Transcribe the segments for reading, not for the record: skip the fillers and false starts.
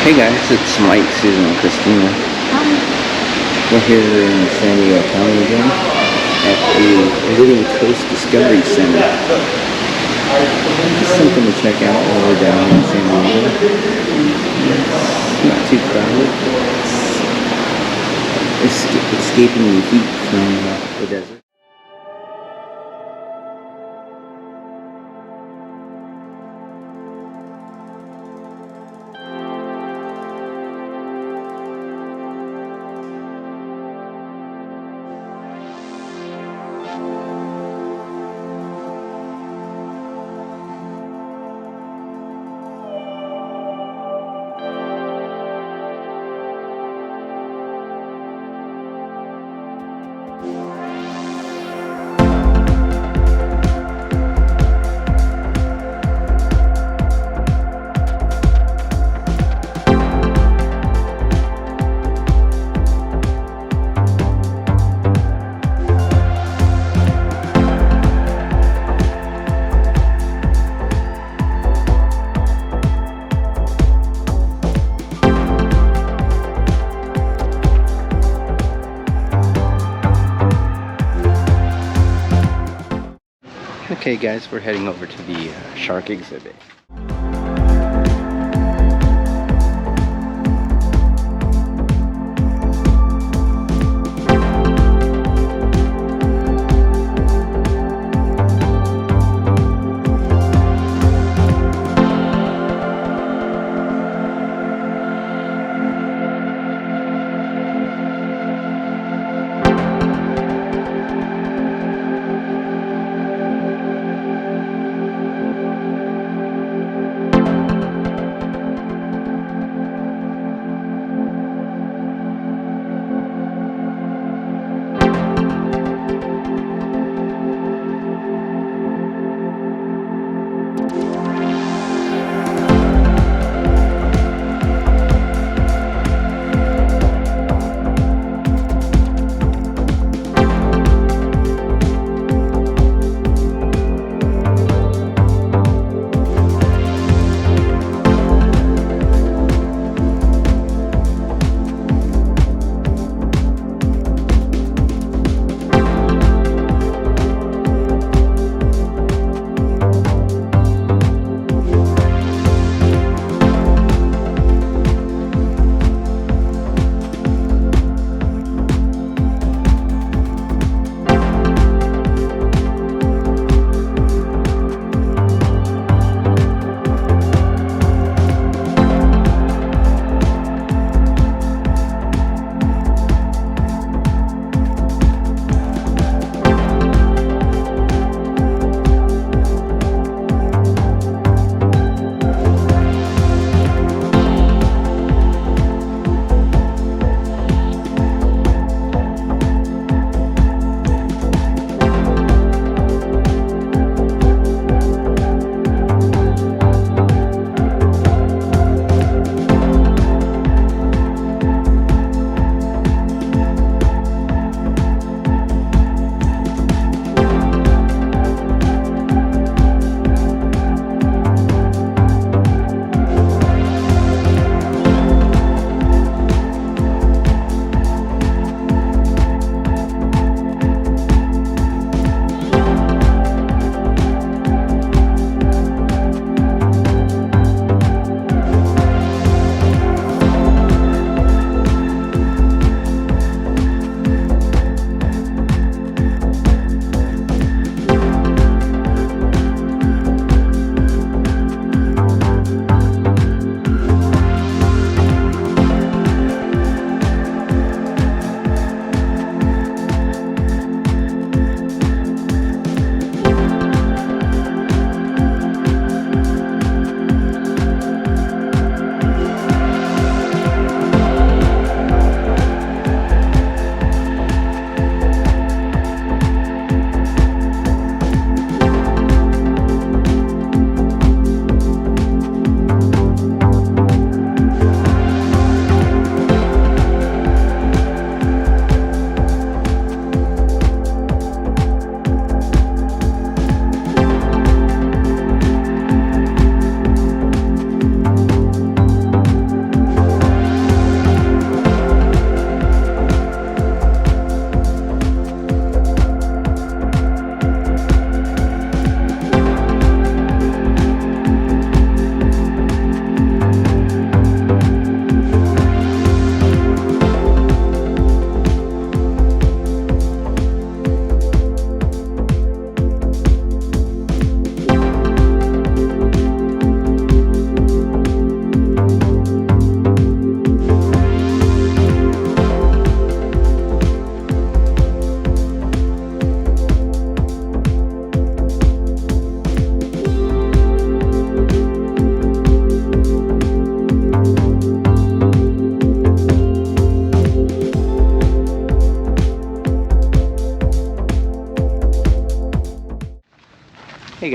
Hey guys, it's Mike, Susan, and Christina. We're here in San Diego County again at the Living Coast Discovery Center. It's something to check out while we're down in San Diego. It's not too crowded. It's escaping the heat from the desert. Okay guys, we're heading over to the shark exhibit.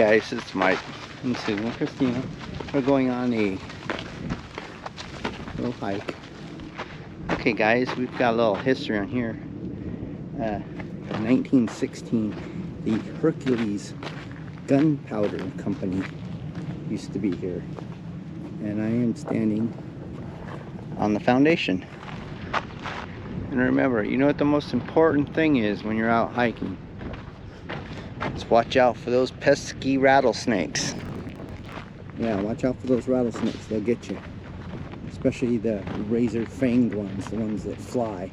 guys, it's Mike and Susan and Christina. We're going on a little hike. Okay guys, we've got a little history on here. 1916, the Hercules Gunpowder Company used to be here. And I am standing on the foundation. And remember, you know what the most important thing is when you're out hiking? Just watch out for those pesky rattlesnakes. Yeah, watch out for those rattlesnakes. They'll get you. Especially the razor-fanged ones, the ones that fly.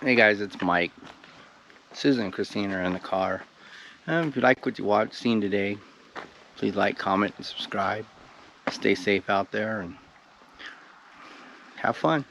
Hey guys, it's Mike. Susan and Christina are in the car. If you like what you seen today, please like, comment, and subscribe. Stay safe out there and have fun.